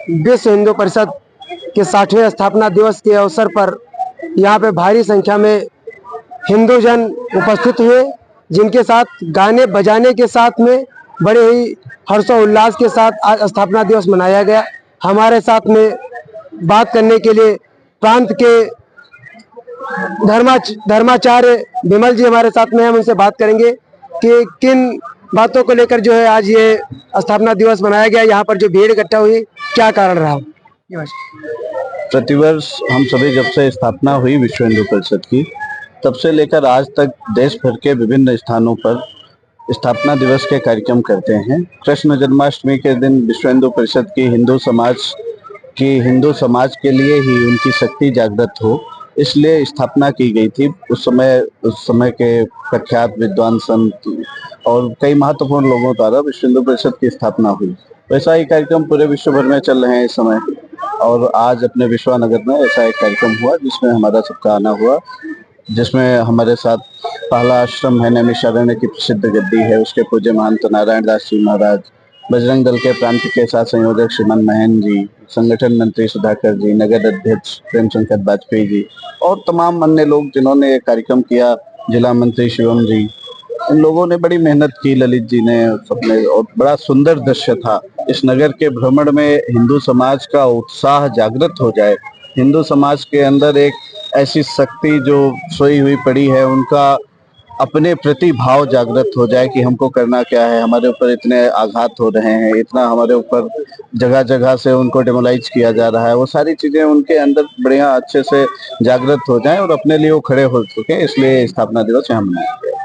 विश्व हिंदू परिषद के 60वें स्थापना दिवस के अवसर पर यहाँ पे भारी संख्या में हिंदू जन उपस्थित हुए, जिनके साथ गाने बजाने के साथ में बड़े ही हर्षोल्लास के साथ आज स्थापना दिवस मनाया गया। हमारे साथ में बात करने के लिए प्रांत के धर्माचार्य विमल जी हमारे साथ में, हम उनसे बात करेंगे कि किन बातों को लेकर जो है आज ये स्थापना दिवस मनाया गया, यहाँ पर जो भीड़ इकट्ठा हुई क्या कारण रहा। प्रतिवर्ष हम सभी जब से स्थापना हुई विश्व हिंदू परिषद की, तब से लेकर आज तक देश भर के विभिन्न स्थानों पर स्थापना दिवस के कार्यक्रम करते हैं। कृष्ण जन्माष्टमी के दिन विश्व हिंदू परिषद की हिंदू समाज के लिए ही उनकी शक्ति जागृत हो, इसलिए स्थापना की गई थी। उस समय के प्रख्यात विद्वान संत और कई महत्वपूर्ण लोगों द्वारा विश्व हिंदू परिषद की स्थापना हुई। वैसा ही कार्यक्रम पूरे विश्व भर में चल रहे हैं इस समय, और आज अपने विश्वानगर में ऐसा एक कार्यक्रम हुआ जिसमें हमारा सबका आना हुआ, जिसमें हमारे साथ पहला आश्रम है नैमिषारण्य की प्रसिद्ध गद्दी है, उसके पूज्य महंत नारायण दास जी महाराज, बजरंग दल के प्रांत के साथ संयोजक श्रीमान महन जी, संगठन मंत्री सुधाकर जी, नगर अध्यक्ष प्रेम शंकर वाजपेयी जी और तमाम अन्य लोग जिन्होंने ये कार्यक्रम किया, जिला मंत्री शिवम जी, इन लोगों ने बड़ी मेहनत की, ललित जी ने, सबने, और बड़ा सुंदर दृश्य था। इस नगर के भ्रमण में हिंदू समाज का उत्साह जागृत हो जाए, हिंदू समाज के अंदर एक ऐसी शक्ति जो सोई हुई पड़ी है, उनका अपने प्रति भाव जागृत हो जाए कि हमको करना क्या है, हमारे ऊपर इतने आघात हो रहे हैं, इतना हमारे ऊपर जगह जगह से उनको डेमोलाइज किया जा रहा है, वो सारी चीजें उनके अंदर बढ़िया अच्छे से जागृत हो जाएं और अपने लिए वो खड़े हो सके, इसलिए स्थापना दिवस यहाँ मनाया गया।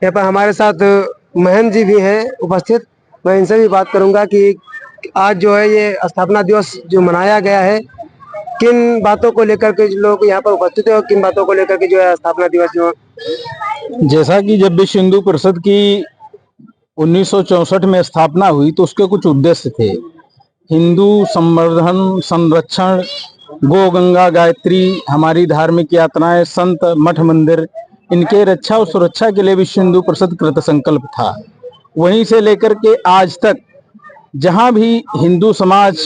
यहाँ पर हमारे साथ महन जी भी हैं उपस्थित, मैं इनसे भी बात करूंगा कि आज जो है ये स्थापना दिवस जो मनाया गया है, किन बातों को लेकर के लोग यहाँ पर उपस्थित है और किन बातों को लेकर के जो है स्थापना दिवस जो। जैसा कि जब विश्व हिंदू परिषद की 1964 में स्थापना हुई तो उसके कुछ उद्देश्य थे। हिंदू संवर्धन, संरक्षण, गौ गंगा गायत्री, हमारी धार्मिक यात्राएं, संत मठ मंदिर, इनके रक्षा और सुरक्षा के लिए विश्व हिंदू परिषद कृत संकल्प था। वहीं से लेकर के आज तक जहां भी हिंदू समाज,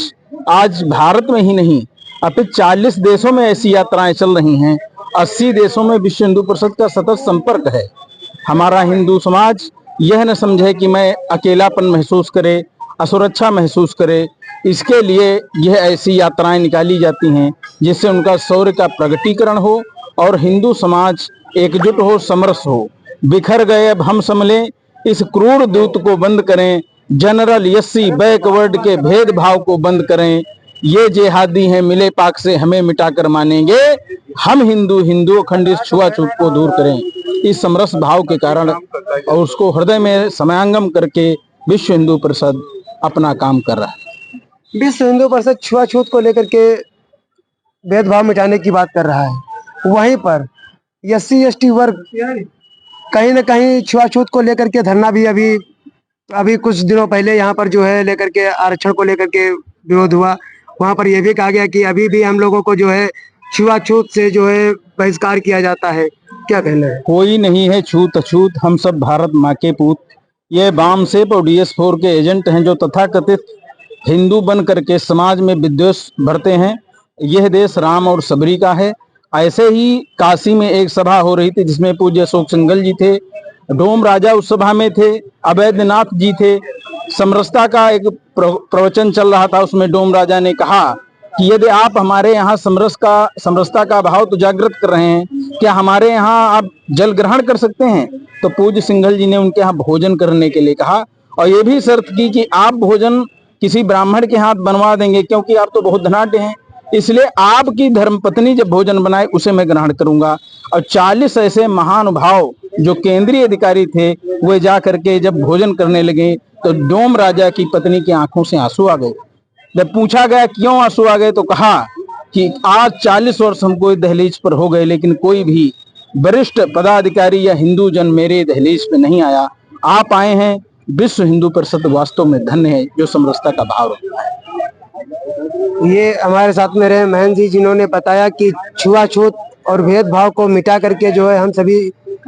आज भारत में ही नहीं अपितु 40 देशों में ऐसी यात्राएं चल रही हैं, 80 देशों में विश्व हिंदू परिषद का सतत संपर्क है। हमारा हिंदू समाज यह न समझे कि मैं अकेलापन महसूस करे, असुरक्षा महसूस करे, इसके लिए यह ऐसी यात्राएं निकाली जाती हैं जिससे उनका शौर्य का प्रगटीकरण हो और हिंदू समाज एकजुट हो, समरस हो। बिखर गए अब हम संभले, इस क्रूर दूत को बंद करें, जनरल यस्सी बैकवर्ड के भेदभाव को बंद करें, ये जेहादी हैं मिले पाक से हमें मिटाकर मानेंगे, हम हिंदू अखंडित छुआछूत को दूर करें। इस समरस भाव के कारण और उसको हृदय में समयांगम करके विश्व हिंदू परिषद अपना काम कर रहा है। विश्व हिंदू परिषद छुआछूत को लेकर के भेदभाव मिटाने की बात कर रहा है, वहीं पर SC/ST वर्ग कहीं न कहीं छुआछूत को लेकर के धरना भी अभी कुछ दिनों पहले यहाँ पर जो है लेकर के आरक्षण को लेकर के विरोध हुआ। वहाँ पर यह भी कहा गया कि अभी भी हम लोगों को जो है छुआछूत से जो है बहिष्कार किया जाता है, क्या कहना है? कोई नहीं है छूत अछूत, हम सब भारत माँ के पूत। ये वामसेप और DS4 के एजेंट हैं जो तथाकथित हिंदू बन करके समाज में विद्वेष भरते हैं। यह देश राम और सबरी का है। ऐसे ही काशी में एक सभा हो रही थी जिसमें पूज्य अशोक सिंघल जी थे, डोम राजा उस सभा में थे, अवैधनाथ जी थे। समरसता का एक प्रवचन चल रहा था, उसमें डोम राजा ने कहा कि यदि आप हमारे यहाँ समरसता का भाव तो जागृत कर रहे हैं, क्या हमारे यहाँ आप जल ग्रहण कर सकते हैं? तो पूज्य सिंघल जी ने उनके यहाँ भोजन करने के लिए कहा और ये भी शर्त की कि आप भोजन किसी ब्राह्मण के हाथ बनवा देंगे, क्योंकि आप तो बहुत धनाढ्य हैं, इसलिए आपकी धर्मपत्नी जब भोजन बनाए उसे मैं ग्रहण करूंगा। और 40 ऐसे महानुभाव जो केंद्रीय अधिकारी थे वे जा करके जब भोजन करने लगे तो डोम राजा की पत्नी की आंखों से आंसू आ गए। जब पूछा गया क्यों आंसू आ गए तो कहा कि आज 40 वर्ष हमको दहलीज पर हो गए, लेकिन कोई भी वरिष्ठ पदाधिकारी या हिंदू जन मेरे दहलीज पे नहीं आया। आप आए हैं, विश्व हिंदू परिषद वास्तव में धन्य है जो समरसता का भाव रखता है। ये हमारे साथ में रहे महन जी, जिन्होंने बताया कि छुआछूत और भेदभाव को मिटा करके जो है हम सभी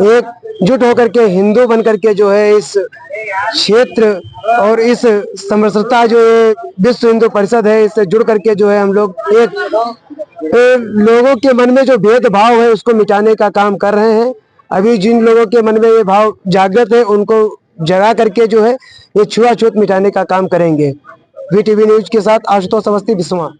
एक जुट होकर के, हिंदू बन करके जो है इस क्षेत्र और इस समरसता जो ये विश्व हिंदू परिषद है, इससे जुड़ करके जो है हम लोग एक लोगों के मन में जो भेदभाव है उसको मिटाने का काम कर रहे हैं। अभी जिन लोगों के मन में ये भाव जागृत है उनको जगा करके जो है ये छुआछूत मिटाने का काम करेंगे। वीटीवी न्यूज के साथ आशुतोष अवस्थी, बिस्वा।